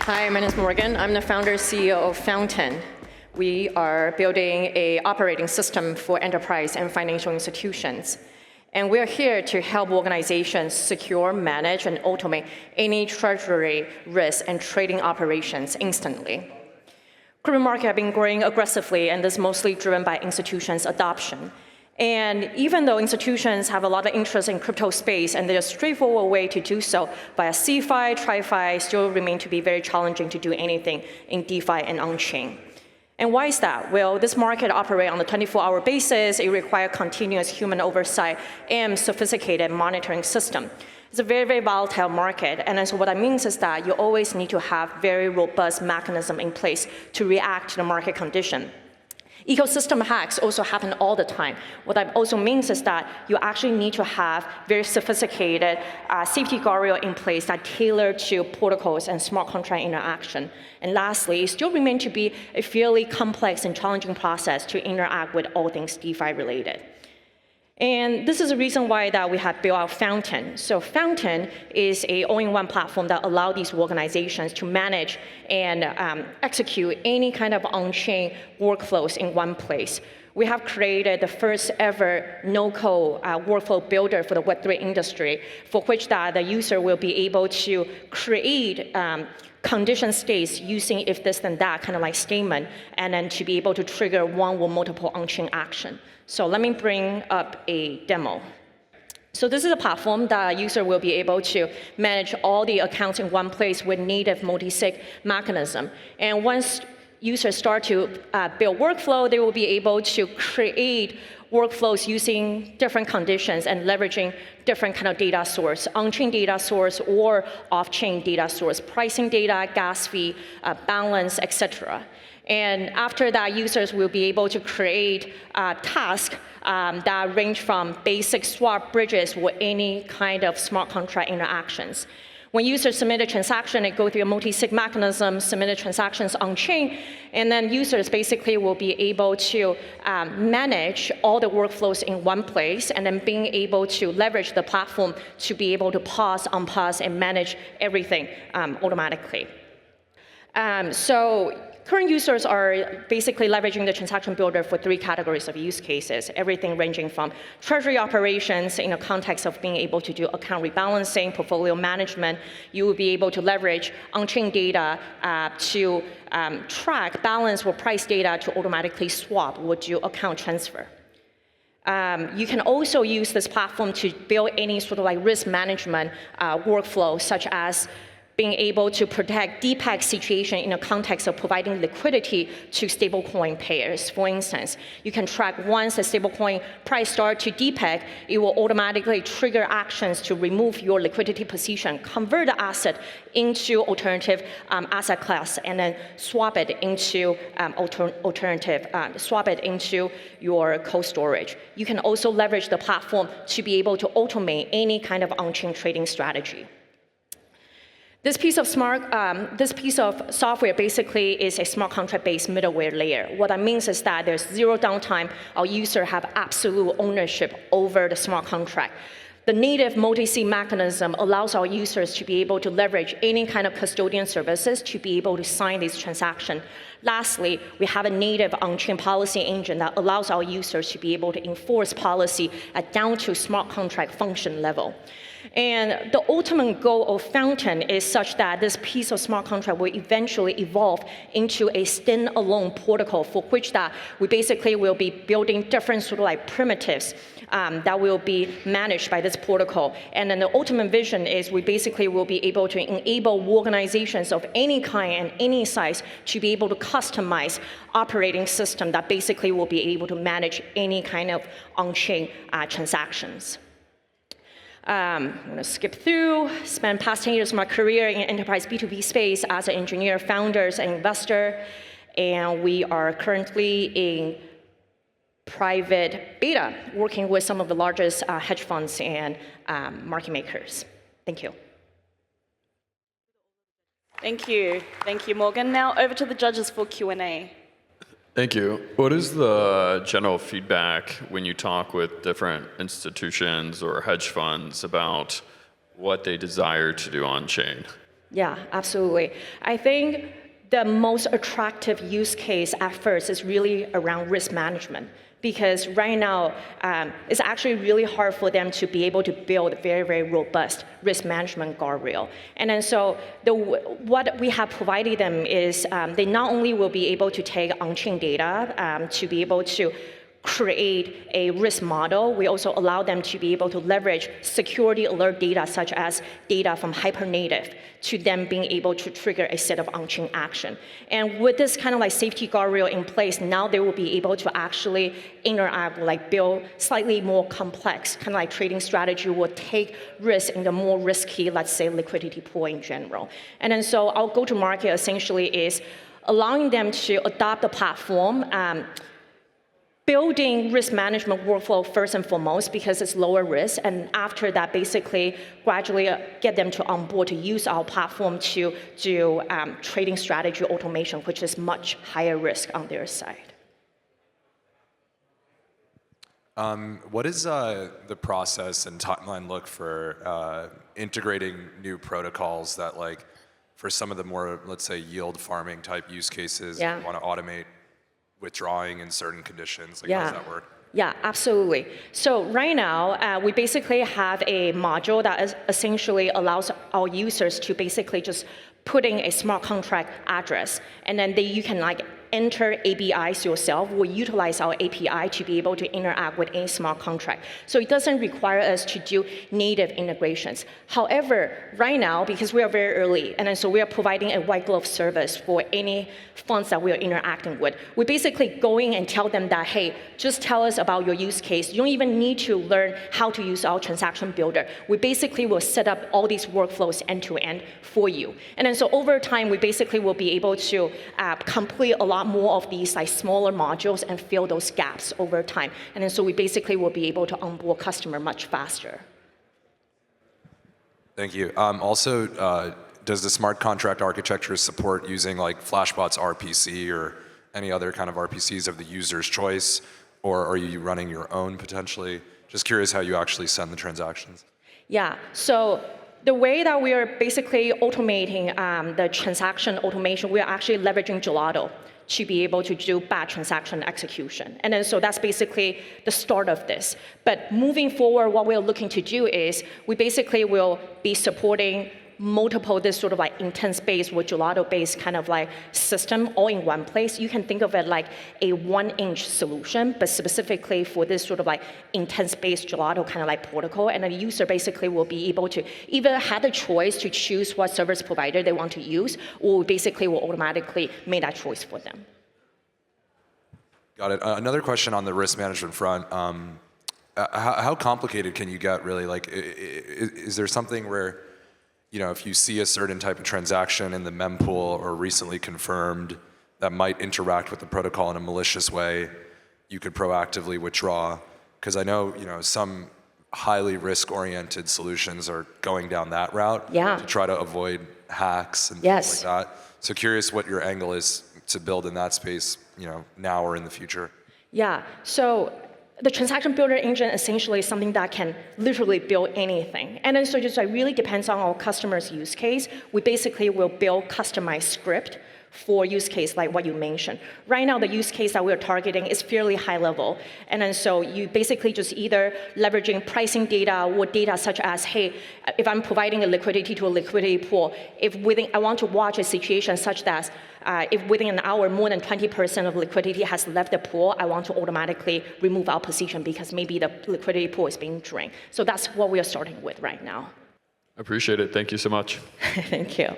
Hi, my name is Morgan. I'm the founder CEO of Fountain. We are building an operating system for enterprise and financial institutions. And we're here to help organizations secure, manage, and automate any treasury risk and trading operations instantly. Crypto market have been growing aggressively, and this is mostly driven by institutions' adoption. And even though institutions have a lot of interest in crypto space, and there's a straightforward way to do so, via CeFi, TradFi still remain to be very challenging to do anything in DeFi and on-chain. And why is that? Well, this market operates on a 24-hour basis. It requires continuous human oversight and sophisticated monitoring system. It's a very, very volatile market, and so what that means is that you always need to have very robust mechanism in place to react to the market condition. Ecosystem hacks also happen all the time. What that also means is that you actually need to have very sophisticated safety guardrail in place that tailor to protocols and smart contract interaction. And lastly, it still remains to be a fairly complex and challenging process to interact with all things DeFi related. And this is the reason why that we have built out Fountain. So Fountain is an all-in-one platform that allows these organizations to manage and execute any kind of on-chain workflows in one place. We have created the first ever no-code workflow builder for the Web3 industry, for which that the user will be able to create condition states using if this then that kind of like statement, and then to be able to trigger one or multiple on-chain action. So let me bring up a demo. So this is a platform that a user will be able to manage all the accounts in one place with native multi-sig mechanism. And once users start to build workflow, they will be able to create workflows using different conditions and leveraging different kind of data source, on-chain data source or off-chain data source, pricing data, gas fee, balance, etc. And after that, users will be able to create tasks that range from basic swap bridges or any kind of smart contract interactions. When users submit a transaction, it goes through a multi-sig mechanism, submit transactions on-chain, and then users basically will be able to manage all the workflows in one place, and then being able to leverage the platform to be able to pause, unpause, and manage everything automatically. So current users are basically leveraging the transaction builder for 3 categories of use cases, everything ranging from treasury operations in the context of being able to do account rebalancing, portfolio management. You will be able to leverage on-chain data to track balance or price data to automatically swap or do account transfer. You can also use this platform to build any sort of like risk management workflow, such as being able to protect DPEG situation in the context of providing liquidity to stablecoin pairs. For instance, you can track once the stablecoin price starts to DPEG, it will automatically trigger actions to remove your liquidity position, convert the asset into alternative asset class, and then swap it into swap it into your cold storage. You can also leverage the platform to be able to automate any kind of on-chain trading strategy. This piece of software basically is a smart contract-based middleware layer. What that means is that there's zero downtime. Our users have absolute ownership over the smart contract. The native multi-sig mechanism allows our users to be able to leverage any kind of custodian services to be able to sign this transaction. Lastly, we have a native on-chain policy engine that allows our users to be able to enforce policy down to smart contract function level. And the ultimate goal of Fountain is such that this piece of smart contract will eventually evolve into a standalone protocol for which that we basically will be building different sort of like primitives that will be managed by this protocol. And then the ultimate vision is we basically will be able to enable organizations of any kind and any size to be able to customize operating system that basically will be able to manage any kind of on-chain transactions. I'm going to skip through. Spent past 10 years of my career in enterprise B2B space as an engineer, founders, and investor. And we are currently in private beta, working with some of the largest hedge funds and market makers. Thank you. Thank you. Thank you, Morgan. Now over to the judges for Q&A. Thank you. What is the general feedback when you talk with different institutions or hedge funds about what they desire to do on-chain? Yeah, absolutely. I think the most attractive use case at first is really around risk management. Because right now, it's actually really hard for them to be able to build very, very robust risk management guardrail. And then so what we have provided them is they not only will be able to take on-chain data to be able to create a risk model, we also allow them to be able to leverage security alert data, such as data from Hypernative, to them being able to trigger a set of on-chain action. And with this kind of like safety guardrail in place, now they will be able to actually interact, like build slightly more complex kind of like trading strategy, will take risk in the more risky, let's say, liquidity pool in general. And then so our go-to-market essentially is allowing them to adopt the platform, building risk management workflow first and foremost because it's lower risk, and after that, basically gradually get them to onboard to use our platform to do trading strategy automation, which is much higher risk on their side. What is the process and timeline look for integrating new protocols that, like, for some of the more, let's say, yield farming type use cases, you want to automate withdrawing in certain conditions? Like, how does that work? Yeah, absolutely. So right now, we basically have a module that essentially allows our users to basically just put in a smart contract address, and then you can like enter APIs yourself. We utilize our API to be able to interact with any smart contract. So it doesn't require us to do native integrations. However, right now, because we are very early, and then so we are providing a white glove service for any funds that we are interacting with. We basically go in and tell them that, hey, just tell us about your use case. You don't even need to learn how to use our transaction builder. We basically will set up all these workflows end to end for you. And then so over time, we basically will be able to complete a lot more of these like smaller modules and fill those gaps over time. And then so we basically will be able to onboard customer much faster. Thank you. Also, does the smart contract architecture support using like Flashbot's RPC or any other kind of RPCs of the user's choice, or are you running your own potentially? Just curious how you actually send the transactions. Yeah, so the way that we are basically automating the transaction automation, we are actually leveraging Gelato to be able to do batch transaction execution. And then so that's basically the start of this. But moving forward, what we're looking to do is we basically will be supporting multiple this sort of like intent-based or Gelato-based kind of like system all in one place. You can think of it like a 1-inch solution, but specifically for this sort of like intent-based Gelato kind of like protocol. And the user basically will be able to either have the choice to choose what service provider they want to use, or basically will automatically make that choice for them. Got it. Another question on the risk management front. How complicated can you get, really? Like, is there something where, you know, if you see a certain type of transaction in the mempool or recently confirmed that might interact with the protocol in a malicious way, you could proactively withdraw? Because I know, you know, some highly risk-oriented solutions are going down that route to try to avoid hacks and things like that. So curious what your angle is to build in that space, you know, now or in the future. Yeah, so the transaction builder engine essentially is something that can literally build anything. And then so just like really depends on our customer's use case. We basically will build customized script for use case like what you mentioned. Right now, the use case that we're targeting is fairly high level. And then so you basically just either leveraging pricing data or data such as, hey, if I'm providing a liquidity to a liquidity pool, if I want to watch a situation such that if within an hour more than 20% of liquidity has left the pool, I want to automatically remove our position because maybe the liquidity pool is being drained. So that's what we are starting with right now. Appreciate it. Thank you so much. Thank you.